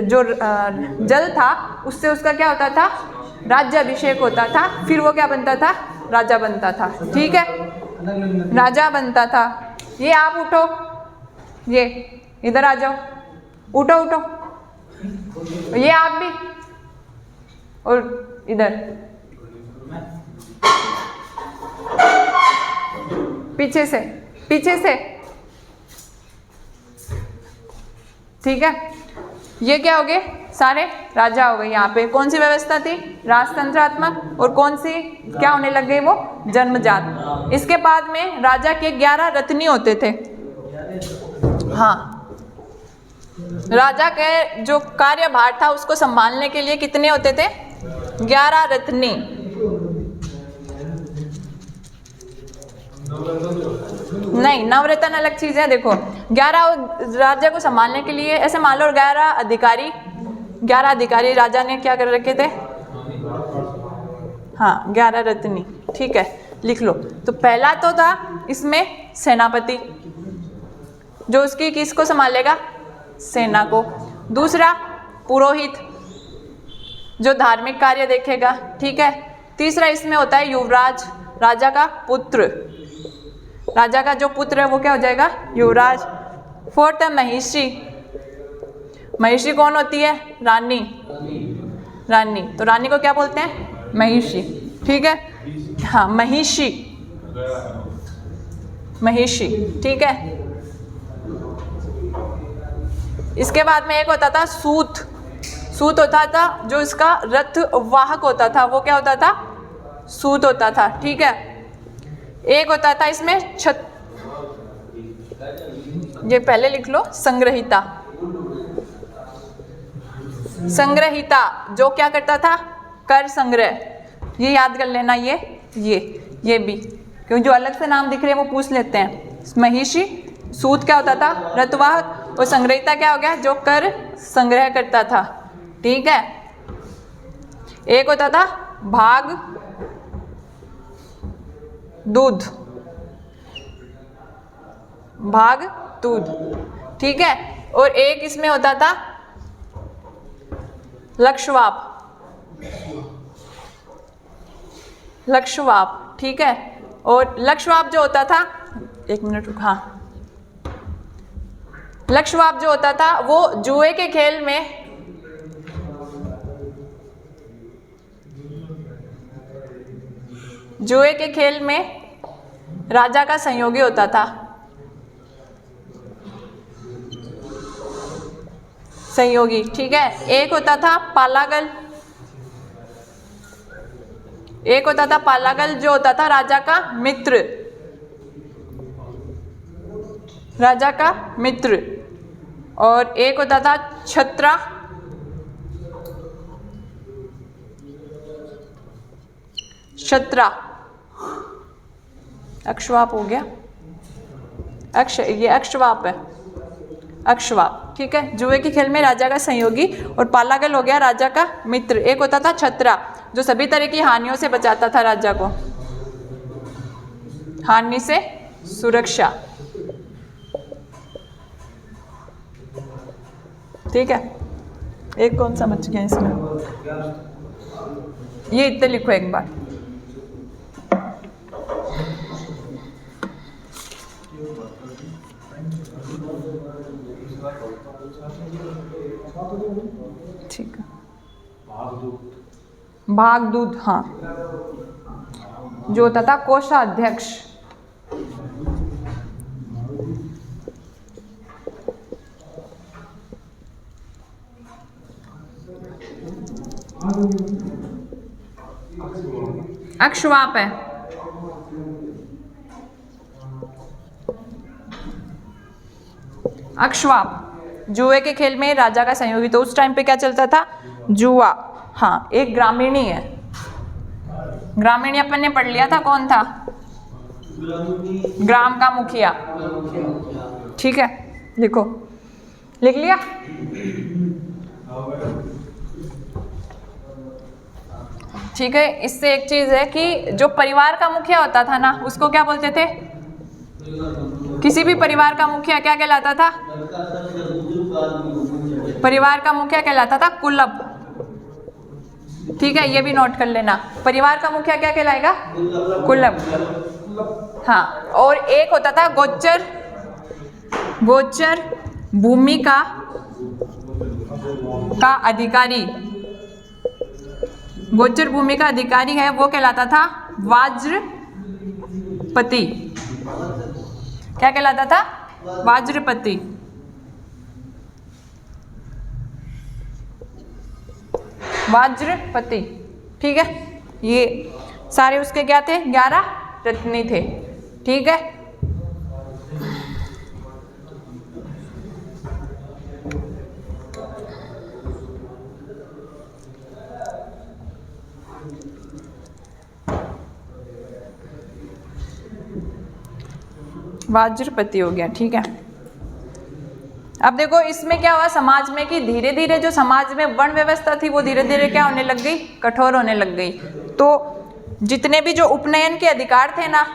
जो जल था उससे उसका क्या होता था, राज्याभिषेक होता था, फिर वो क्या बनता था, राजा बनता था। ठीक है, राजा बनता था। ये आप उठो, ये इधर आ जाओ, उठो उठो, ये आप भी, और इधर पीछे से, पीछे से। ठीक है, ये क्या हो गए, सारे राजा हो गए। यहाँ पे कौन सी व्यवस्था थी, राजतंत्रात्मक, और कौन सी क्या होने लग गई, वो जन्मजात। इसके बाद में राजा के 11 रत्नी होते थे। हाँ, राजा के जो कार्यभार था उसको संभालने के लिए कितने होते थे, 11 रत्नी। नहीं, नवरत्न अलग चीज है। देखो 11 राजा को संभालने के लिए, ऐसे मान लो 11 अधिकारी राजा ने क्या कर रखे थे, हाँ 11 रत्नी। ठीक है, लिख लो। तो पहला तो था इसमें सेनापति, जो उसकी किसको संभालेगा, सेना को। दूसरा पुरोहित, जो धार्मिक कार्य देखेगा। ठीक है, तीसरा इसमें होता है युवराज, राजा का पुत्र। राजा का जो पुत्र है वो क्या हो जाएगा, युवराज। फोर्थ है महिषी। महिषी कौन होती है, रानी। रानी, तो रानी को क्या बोलते हैं, महिषी। ठीक है, हाँ महिषी, महिषी। ठीक है, इसके बाद में एक होता था सूत। सूत होता था जो इसका रथ वाहक होता था, वो क्या होता था? सूत होता था। ठीक है, एक होता था इसमें ये पहले लिख लो, संग्रहिता। संग्रहिता जो क्या करता था? कर संग्रह। ये याद कर लेना, ये भी, क्योंकि जो अलग से नाम दिख रहे हैं वो पूछ लेते हैं। महिषी, सूत क्या होता था? रथवाहक, और संग्रहिता क्या हो गया? जो कर संग्रह करता था। ठीक है, एक होता था भाग दूध, भाग दूध। ठीक है, और एक इसमें होता था लक्षवाप, लक्षवाप। ठीक है, और लक्षवाप जो होता था, एक मिनट रुक, हाँ, लक्षवाप जो होता था वो जुए के खेल में राजा का सहयोगी होता था। सहयोगी। ठीक है, एक होता था पालागल, एक होता था पालागल जो होता था राजा का मित्र, राजा का मित्र, और एक होता था छत्रा, छत्रा। अक्षवाप हो गया, ये अक्षवाप है, अक्षवाप। ठीक है, जुए के खेल में राजा का सहयोगी, और पालागल हो गया राजा का मित्र। एक होता था छत्रा जो सभी तरह की हानियों से बचाता था राजा को, हानि से सुरक्षा। ठीक है, एक कौन सा बच गया इसमें? ये इतने लिखो एक बार। ठीक है, भागदूत, हाँ, जो होता था कोषाध्यक्ष। अक्षवाप है। अक्षवाप जुए के खेल में राजा का सहयोगी। तो उस टाइम पे क्या चलता था? जुआ। हाँ, एक ग्रामीणी है, ग्रामीणी अपन ने पढ़ लिया था, कौन था? ग्राम का मुखिया। ठीक है, लिखो, लिख लिया? ठीक है, इससे एक चीज है कि जो परिवार का मुखिया होता था ना, उसको क्या बोलते थे? किसी भी परिवार का मुखिया क्या कहलाता था? परिवार का मुखिया कहलाता था कुलप। ठीक है, ये भी नोट कर लेना, परिवार का मुखिया क्या कहलाएगा? कुलप। हाँ, और एक होता था गोचर, गोचर भूमि का अधिकारी। गोचर भूमि का अधिकारी है वो कहलाता था वाज्रपति। क्या कहलाता था? वाज्रपति। वाज्रपति। ठीक है, ये सारे उसके क्या थे? 11 रत्नी थे। ठीक है, वाज्रपति हो गया। ठीक है, अब देखो इसमें क्या हुआ समाज में कि धीरे धीरे जो समाज में वर्ण व्यवस्था थी वो धीरे धीरे क्या होने लग गई? कठोर होने लग गई। तो जितने भी जो उपनयन के अधिकार थे ना,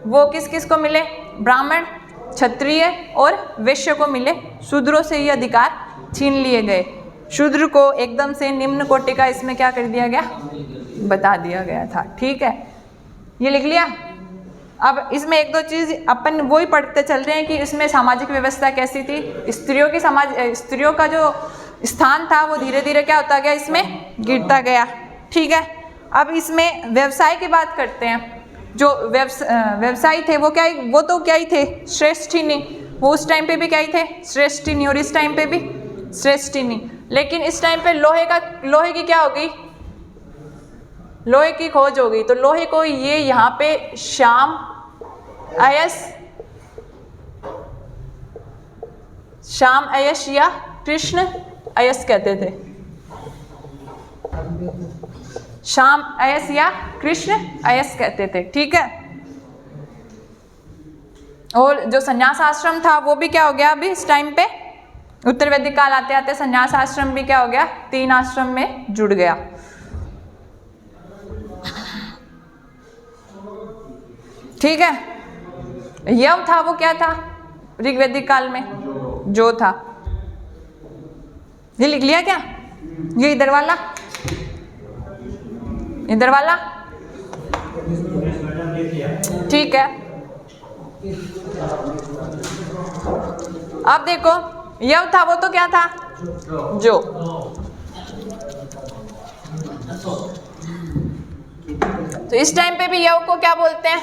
वो किस किस को मिले? ब्राह्मण, क्षत्रिय और वैश्य को मिले। शूद्रों से ये अधिकार छीन लिए गए। शूद्र को एकदम से निम्न कोटि का इसमें क्या कर दिया गया? बता दिया गया था। ठीक है, ये लिख लिया। अब इसमें एक दो चीज़ अपन वो ही पढ़ते चल रहे हैं कि इसमें सामाजिक व्यवस्था कैसी थी। स्त्रियों का जो स्थान था वो धीरे धीरे क्या होता गया? इसमें गिरता गया। ठीक है, अब इसमें व्यवसाय की बात करते हैं। जो व्यवसायी थे वो तो क्या ही थे? श्रेष्ठिनी। वो उस टाइम पे भी क्या ही थे? श्रेष्ठिनी, और इस टाइम पे भी श्रेष्ठिनी। लेकिन इस टाइम पे लोहे की क्या होगी, लोहे की खोज होगी, तो लोहे को ये यहाँ पे श्याम अयस या कृष्ण अयस कहते थे। श्याम अयस या कृष्ण अयस कहते थे, ठीक है। और जो संन्यास आश्रम था वो भी क्या हो गया अभी इस टाइम पे, उत्तर वैदिक काल आते आते संन्यास आश्रम भी क्या हो गया, 3 आश्रम में जुड़ गया। ठीक है। यव था वो क्या था ऋग्वैदिक काल में, जो था। ये लिख लिया क्या, ये इधर वाला, इधर वाला, ठीक है। अब देखो यव था वो तो क्या था, जो। तो इस टाइम पे भी यव को क्या बोलते हैं,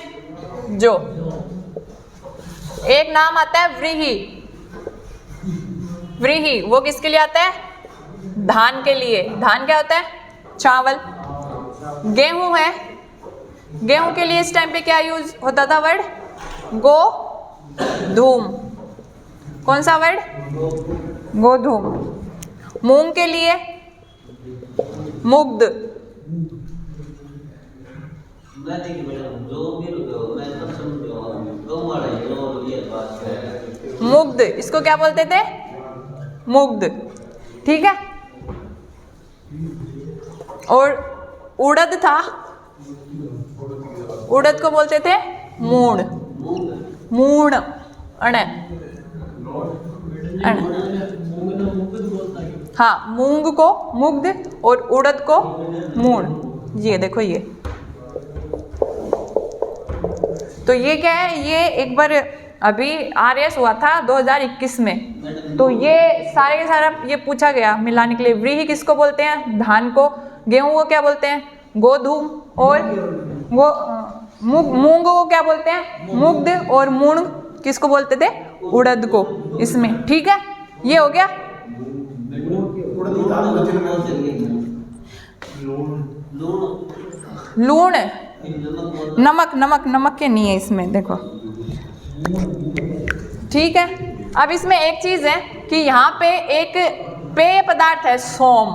जो। एक नाम आता है व्रीहि। व्रीहि वो किसके लिए आता है, धान के लिए। धान क्या होता है, चावल। गेहूं है, गेहूं के लिए इस टाइम पे क्या यूज होता था वर्ड, गोधूम। कौन सा वर्ड, गोधूम। मूंग के लिए मुग्ध। मुग्ध, इसको क्या बोलते थे, मुग्ध, ठीक है। और उड़द था, उड़द को बोलते थे मूण। मूण अण, हाँ, मूंग को मुग्ध और उड़द को मूण। ये देखो ये, तो ये क्या है, ये एक बार अभी RS हुआ था 2021 में, तो ये सारे के सारा ये पूछा गया मिलाने के लिए। व्रीहि किसको बोलते हैं, धान को। गेहूं को क्या बोलते हैं, गोधूम। और मूंग को क्या बोलते हैं, मुग्ध। और मूण किसको बोलते थे, उड़द को, इसमें, ठीक है। ये हो गया। लूण, नमक, नमक, नमक के नहीं है इसमें, देखो, ठीक है। अब इसमें एक चीज है कि यहाँ पे एक पेय पदार्थ है, सोम।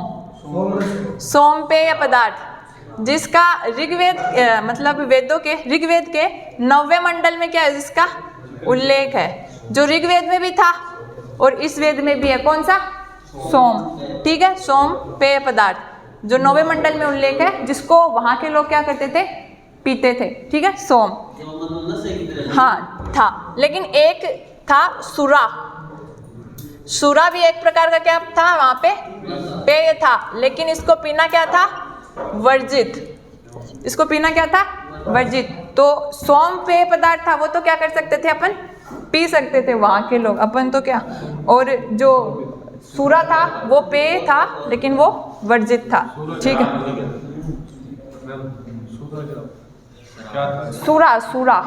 सोम पेय पदार्थ, जिसका ऋग्वेद मतलब वेदों के, ऋग्वेद के 9वें मंडल में क्या है, जिसका उल्लेख है, जो ऋग्वेद में भी था और इस वेद में भी है। कौन सा, सोम, ठीक है। सोम पेय पदार्थ जो 9वें मंडल में उल्लेख है, जिसको वहां के लोग क्या करते थे, पीते थे, ठीक है, सोम। हाँ था, लेकिन एक था सुरा। सुरा भी एक प्रकार का क्या था, वहां पे पेय था, लेकिन इसको पीना क्या था, वर्जित। इसको पीना क्या था, वर्जित। तो सोम पेय पदार्थ था, वो तो क्या कर सकते थे अपन, पी सकते थे वहां के लोग, अपन तो क्या। और जो सूरा था वो पेय था, लेकिन वो वर्जित था, ठीक है। सूरा, सूरा,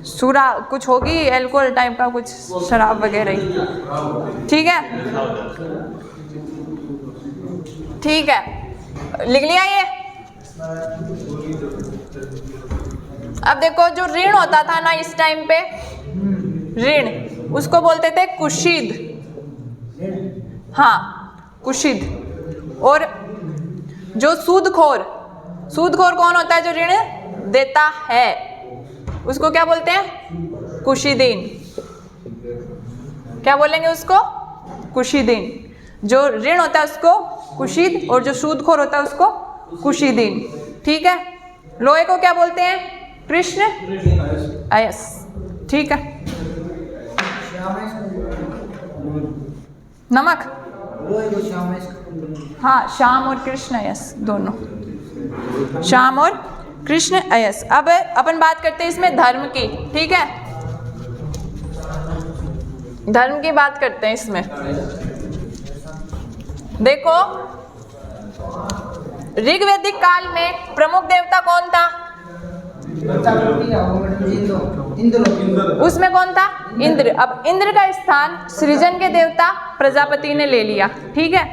सूरा कुछ होगी अल्कोहल टाइप का, कुछ शराब वगैरह ही, ठीक है, ठीक है। लिख लिया ये। अब देखो जो ऋण होता था ना इस टाइम पे, ऋण, उसको बोलते थे कुशीद। हाँ, कुशीद। और जो सूदखोर, सूदखोर कौन होता है, जो ऋण देता है, उसको क्या बोलते हैं, कुशीदीन। क्या बोलेंगे उसको, कुशीदीन। जो ऋण होता है उसको कुशीद, और जो सूदखोर होता है उसको कुशीदीन, ठीक है। लोहे को क्या बोलते हैं, कृष्ण अयस, ठीक है। नमक, हाँ, श्याम और कृष्ण अयस दोनों, श्याम और कृष्ण अयस। अब अपन बात करते हैं इसमें धर्म की, ठीक है, धर्म की बात करते हैं इसमें। देखो ऋग्वैदिक काल में प्रमुख देवता कौन था, उसमें कौन था? इंद्र। अब इंद्र का स्थान सृजन के देवता प्रजापति ने ले लिया, ठीक है।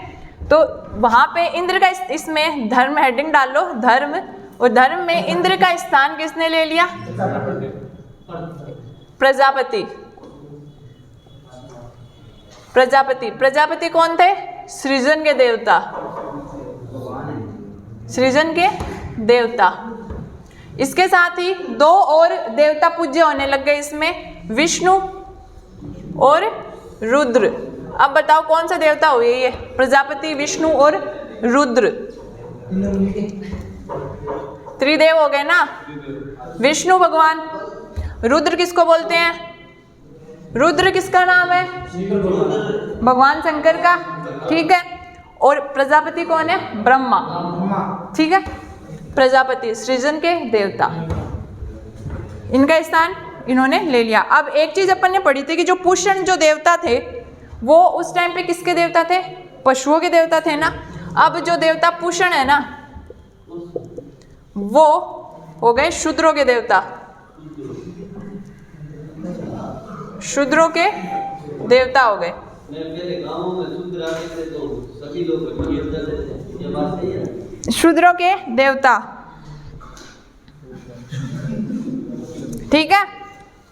तो वहां पे इंद्र का इसमें धर्म हेडिंग डाल लो, धर्म, और धर्म में इंद्र का स्थान किसने ले लिया? प्रजापति। प्रजापति, प्रजापति कौन थे? सृजन के देवता, सृजन के देवता। इसके साथ ही दो और देवता पूज्य होने लग गए इसमें, विष्णु और रुद्र। अब बताओ कौन सा देवता हुए ये? प्रजापति, विष्णु और रुद्र, त्रिदेव हो गए ना। विष्णु भगवान, रुद्र किसको बोलते हैं? रुद्र किसका नाम है? भगवान शंकर का, ठीक है। और प्रजापति कौन है? ब्रह्मा, ठीक है। प्रजापति सृजन के देवता, इनका स्थान इन्होंने ले लिया। अब एक चीज अपन ने पढ़ी थी कि जो पुष्ण जो देवता थे वो उस टाइम पे किसके देवता थे? पशुओं के देवता थे ना। अब जो देवता पुष्ण है ना वो हो गए शूद्रों के देवता, शूद्रों के देवता हो गए। मेरे गांव में शूद्र आते थे तो सभी लोग देवता थे, ये बात सही है? शूद्रों के देवता, ठीक है।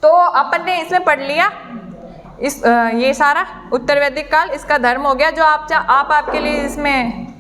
तो अपन ने इसमें पढ़ लिया इस ये सारा उत्तर वैदिक काल, इसका धर्म हो गया। जो आप आपके लिए इसमें